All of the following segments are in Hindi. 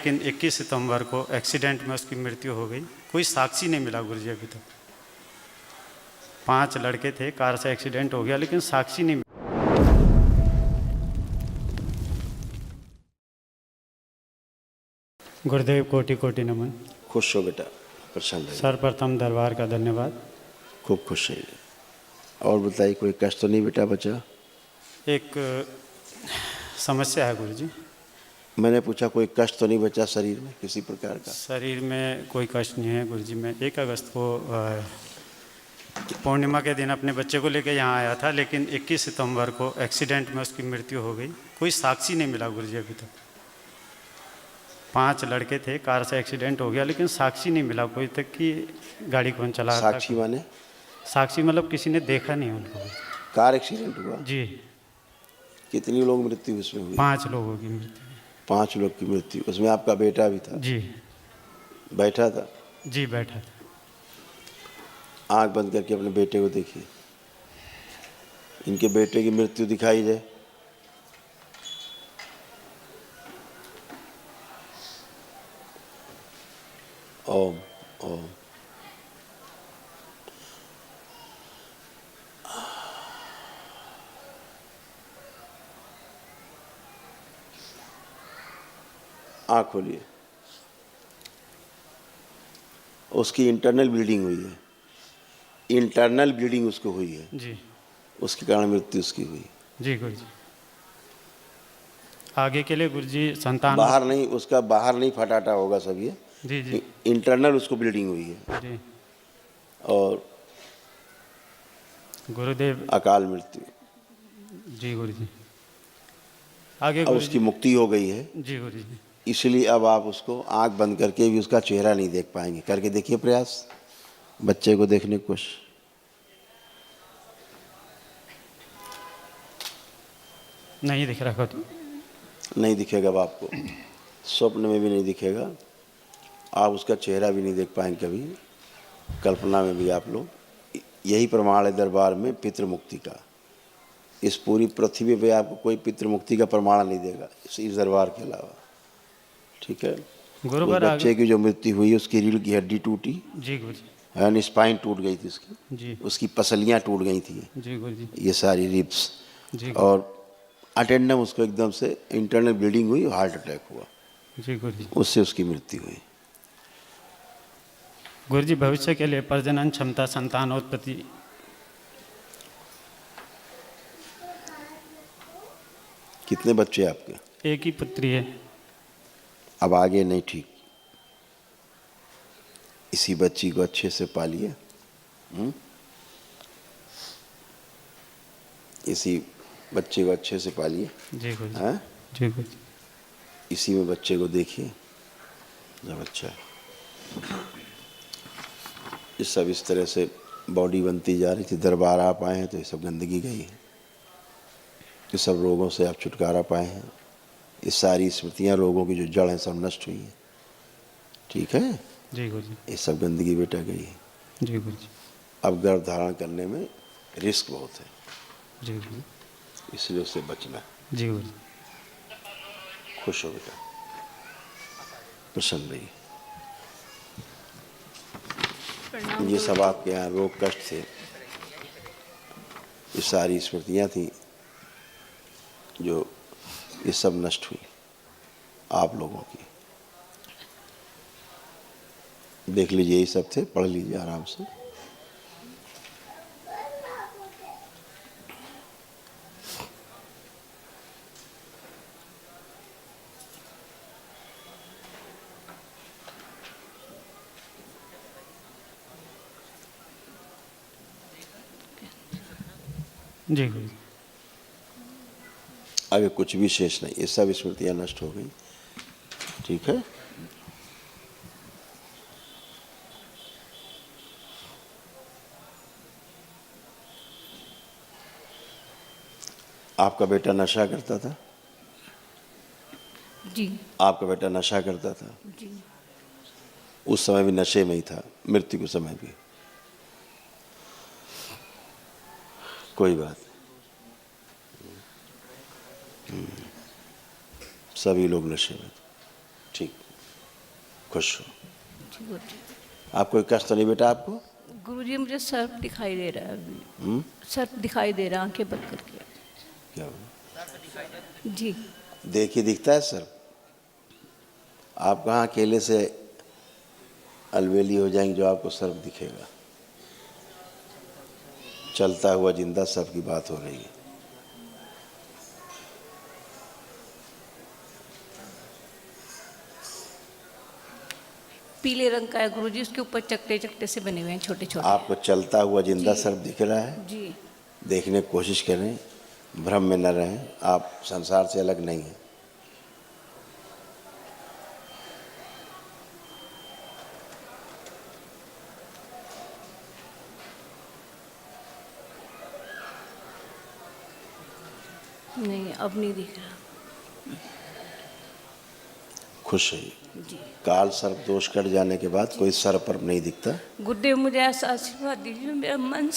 लेकिन 21 सितंबर को एक्सीडेंट में उसकी मृत्यु हो गई। कोई साक्षी नहीं मिला गुरुजी अभी तक। 5 लड़के थे, कार से एक्सीडेंट हो गया लेकिन साक्षी नहीं मिला। गुरुदेव कोटि कोटि नमन। खुश हो बेटा, प्रसन्न रहिए। सर्वप्रथम दरबार का धन्यवाद। खूब खुश रहिए। और बताइए, कोई कष्ट तो नहीं बेटा बचा? एक समस्या है गुरुजी। मैंने पूछा कोई कष्ट तो नहीं बचा शरीर में किसी प्रकार का? शरीर में कोई कष्ट नहीं है गुरुजी। मैं 1 अगस्त को पूर्णिमा के दिन अपने बच्चे को लेकर यहाँ आया था, लेकिन 21 सितंबर को एक्सीडेंट में उसकी मृत्यु हो गई। कोई साक्षी नहीं मिला गुरुजी अभी तक। 5 लड़के थे, कार से एक्सीडेंट हो गया लेकिन साक्षी नहीं मिला कोई तक कि गाड़ी कौन चला रहा था। साक्षी माने? साक्षी मतलब किसी ने देखा नहीं उनको। कार एक्सीडेंट हुआ जी। कितनी लोग मृत्यु उसमें हुई? 5 लोगों की मृत्यु। 5 लोग की मृत्यु। उसमें आपका बेटा भी था? जी। बैठा था? जी बैठा था। आंख बंद करके अपने बेटे को देखिए। इनके बेटे की मृत्यु दिखाई जाए। ओम ओम। आँख खोलिए। उसकी इंटरनल ब्लीडिंग हुई है। इंटरनल ब्लीडिंग उसको हुई है जी। उसके कारण मृत्यु उसकी हुई। जी गुरुजी। आगे के लिए गुरुजी संतान बाहर नहीं, उसका बाहर नहीं फटाटा होगा सब ये। जी जी। इंटरनल उसको ब्लीडिंग हुई है जी और गुरुदेव। अकाल मृत्यु। जी गुरुजी। आगे अब उसकी मुक्ति हो गई है। जी गुरुजी। इसलिए अब आप उसको आंख बंद करके भी उसका चेहरा नहीं देख पाएंगे। करके देखिए प्रयास, बच्चे को देखने की कोशिश। नहीं दिख रहा तो नहीं दिखेगा अब आपको, स्वप्न में भी नहीं दिखेगा। आप उसका चेहरा भी नहीं देख पाएंगे कभी, कल्पना में भी आप लोग। यही प्रमाण है दरबार में पितृ मुक्ति का। इस पूरी पृथ्वी पे आपको कोई पितृ मुक्ति का प्रमाण नहीं देगा इस दरबार के अलावा। ठीक है। गुरु उस बच्चे की जो मृत्यु हुई उसकी रीढ़ की हड्डी टूटी। जी गुरुजी। यानी स्पाइन टूट गई थी उसकी। जी। उसकी पसलियाँ टूट गई थी। जी गुरुजी। ये सारी रिब्स। जी और अटेंडम उसको एकदम से इंटरनल ब्लीडिंग हुई, हार्ट अटैक हुआ। जी गुरुजी। उससे उसकी मृत्यु हुई। गुरुजी भविष्य के लिए प्रजनन क्षमता, संतानोत्पत्ति। कितने बच्चे आपके? 1 ही पुत्री है। अब आगे नहीं ठीक। इसी बच्ची को अच्छे से पालिए। इसी बच्चे को अच्छे से पालिए। जी गुरुजी। हाँ? जी गुरुजी। इसी में बच्चे को देखिए जब अच्छा है। ये सब इस तरह से बॉडी बनती जा रही थी। दरबार आप आए हैं तो ये सब गंदगी गई है। ये सब रोगों से आप छुटकारा पाए हैं। ये सारी स्मृतियाँ रोगों की जो जड़ हैं सब नष्ट हुई हैं। ठीक है। जी गुरुजी। ये सब गंदगी बेटा गई है। जी गुरुजी। अब गर्भ धारण करने में रिस्क बहुत है, जी गुरुजी। इसलिए उससे बचना है। जी गुरुजी। खुश हो बेटा, प्रसन्न रहिए। ये सब आपके यहाँ रोग कष्ट थे, ये सारी स्मृतियाँ थी जो ये सब नष्ट हुई आप लोगों की। देख लीजिए, यही सब थे, पढ़ लीजिए आराम से। जी गुरुजी। आगे कुछ भी शेष नहीं, ये सब स्मृतियाँ नष्ट हो गई। ठीक है। आपका बेटा नशा करता था? जी। आपका बेटा नशा करता था? जी। उस समय भी नशे में ही था, मृत्यु के समय भी? कोई बात नहीं, सभी लोग नशे में थे। ठीक। खुश हो। जी गुरुजी। आप कोई कष्ट तो नहीं बेटा आपको? गुरुजी मुझे सर्प दिखाई दे रहा है अभी। हम्म? सर्प दिखाई दे रहा है आंखें बंद करके। क्या हुआ? जी। देखिए दिखता है सर। आप कहाँ अकेले से अलवेली हो जाएंगे जो आपको सर्प दिखेगा? चलता हुआ जिंदा सर्प की बात हो रही है। पीले रंग का है गुरुजी, उसके ऊपर चकटे चकटे से बने हुए हैं छोटे छोटे। आपको चलता हुआ जिंदा जी। सर्प दिख रहा है? जी। देखने की कोशिश करें, भ्रम में न रहें, आप संसार से अलग नहीं हैं। नहीं अब नहीं दिख रहा। खुश रहिए। जी। काल सर्प दोष कट जाने के बाद कोई सर्प पर नहीं दिखता। गुरुदेव मुझे ऐसा आशीर्वाद दीजिए, मेरा मन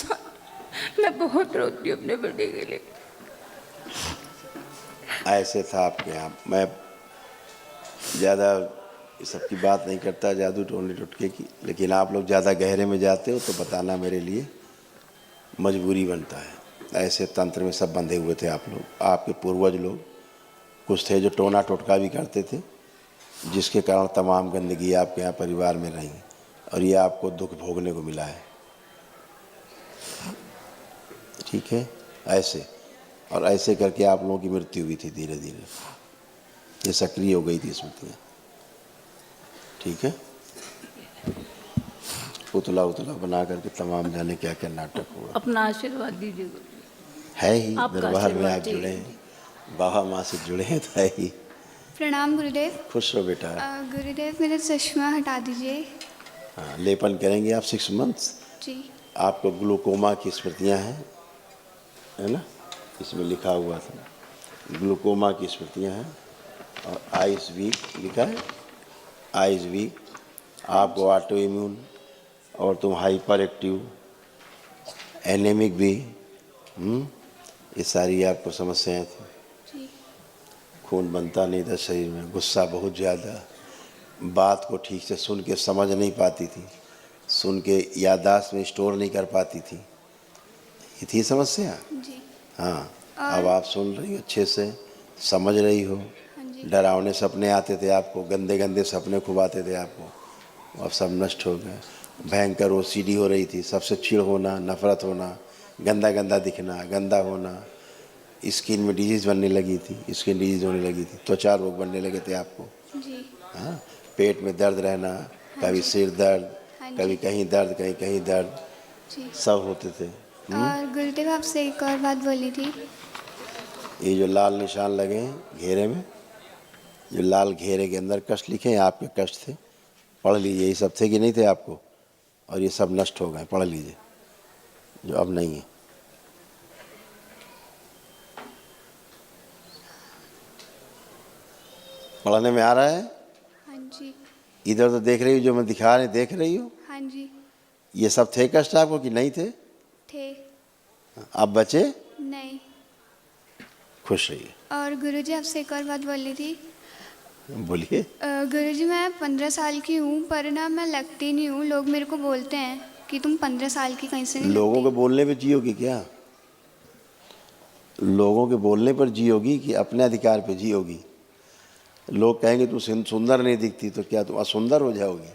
मैं बहुत रोती हूँ अपने बेटे के लिए। ऐसे था आपके यहाँ। मैं ज़्यादा इस सब की बात नहीं करता, जादू टोने टुटके की, लेकिन आप लोग ज़्यादा गहरे में जाते हो तो बताना मेरे लिए मजबूरी बनता है। ऐसे तंत्र में सब बंधे हुए थे आप लोग, आपके पूर्वज लोग। कुछ थे जो टोना टोटका भी करते थे, जिसके कारण तमाम गंदगी आपके यहाँ परिवार में रही और ये आपको दुख भोगने को मिला है। ठीक है, ऐसे और ऐसे करके आप लोगों की मृत्यु हुई थी धीरे धीरे। ये सक्रिय हो गई थी स्मृतियाँ। ठीक है, उतला उतला बना करके तमाम जाने क्या क्या नाटक हुआ। अपना आशीर्वाद दीजिए गुरुजी। है ही आपका दरबार में आशीर्वाद आप जुड़े चाहिए। हैं, बाबा माँ से जुड़े हैं तो है ही। प्रणाम गुरुदेव। खुश रहो बेटा। गुरुदेव मेरा चश्मा हटा दीजिए। हाँ, लेपन करेंगे आप 6 मंथ्स। जी। आपको ग्लूकोमा की स्मृतियाँ हैं, है ना? इसमें लिखा हुआ था ग्लूकोमा की स्मृतियाँ हैं। और आइज वीक लिखा है, आइज वीक। आपको ऑटो इम्यून और तुम हाइपर एक्टिव, एनेमिक भी। ये सारी आपको समस्याएं थी। जी। खून बनता नहीं था शरीर में, गुस्सा बहुत ज़्यादा, बात को ठीक से सुन के समझ नहीं पाती थी, सुन के याददाश्त में स्टोर नहीं कर पाती थी। ये थी समस्या। जी। हाँ, अब आप सुन रही हो अच्छे से, समझ रही हो। हाँ जी। डरावने सपने आते थे आपको, गंदे गंदे सपने खूब आते थे आपको, अब सब नष्ट हो गए। भयंकर ओसीडी हो रही थी, सबसे चिढ़ होना, नफरत होना, गंदा गंदा दिखना, गंदा होना। स्किन में डिजीज़ बनने लगी थी, स्किन डिजीज़ होने लगी थी, त्वचा रोग बनने लगे थे आपको। जी। हाँ, पेट में दर्द रहना, कभी सिर दर्द, हाँ जी। कभी कहीं दर्द, कहीं कहीं दर्द, जी। सब होते थे। और गुरुदेव आपसे एक और बात बोली थी। ये जो लाल निशान लगे हैं घेरे में, जो लाल घेरे के अंदर कष्ट लिखे हैं, आपके कष्ट थे, पढ़ लीजिए। ये सब थे कि नहीं थे आपको? और ये सब नष्ट हो गए, पढ़ लीजिए, जो अब नहीं है। पढ़ने में आ रहा है? हाँ जी। इधर तो देख रही हो, जो मैं दिखा रहे देख रही हो? हाँ जी। ये सब थे कष्ट आपको कि नहीं थे? थे। आप बचे? नहीं। खुश रहिए। और गुरुजी आपसे एक और बात बोली थी। बोलिए। गुरुजी मैं 15 साल की हूँ, पर ना मैं लगती नहीं हूँ। लोग मेरे को बोलते हैं कि तुम 15 साल की कहीं से नहीं लोगों के लगती। बोलने पे जियोगी क्या? लोगों के बोलने पर जियोगी कि अपने अधिकार पे जियोगी? लोग कहेंगे तू सुंदर नहीं दिखती, तो क्या तुम असुंदर हो जाओगी,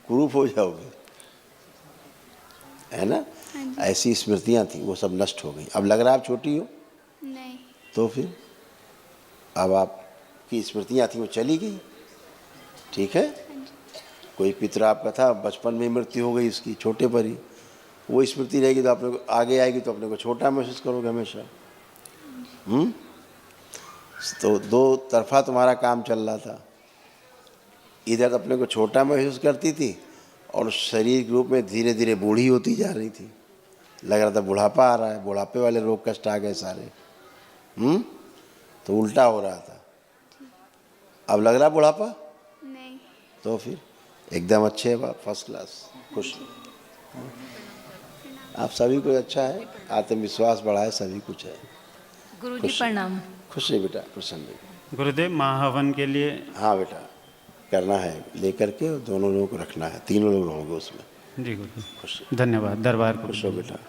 कुरूप हो जाओगे? है ना? हाँ जी। ऐसी स्मृतियाँ थी, वो सब नष्ट हो गई। अब लग रहा है आप छोटी हो, नहीं। तो फिर अब आपकी स्मृतियाँ थी वो चली गई। ठीक है, कोई पितर आपका था, बचपन में मृत्यु हो गई उसकी, छोटे पर ही। वो स्मृति रहेगी तो अपने को आगे आएगी, तो अपने को छोटा महसूस करोगे हमेशा। तो दो तरफा तुम्हारा काम चल रहा था। इधर अपने को छोटा महसूस करती थी और शरीर के रूप में धीरे धीरे बूढ़ी होती जा रही थी। लग रहा था बुढ़ापा आ रहा है, बुढ़ापे वाले रोग कष्ट आ गए सारे। तो उल्टा हो रहा था। अब लग रहा बुढ़ापा? नहीं। तो फिर एकदम अच्छे हैं, फर्स्ट क्लास, खुश। आप सभी कुछ अच्छा है, आत्मविश्वास बढ़ा है, सभी कुछ है। गुरुजी प्रणाम। खुश है बेटा, प्रसन्न रहिए। गुरुदेव महाहवन के लिए हाँ बेटा, करना है लेकर के, और दोनों लोगों को रखना है, तीनों लोग रहोगे उसमें। जी गुरु जी, खुश धन्यवाद। दरबार को खुश हो बेटा।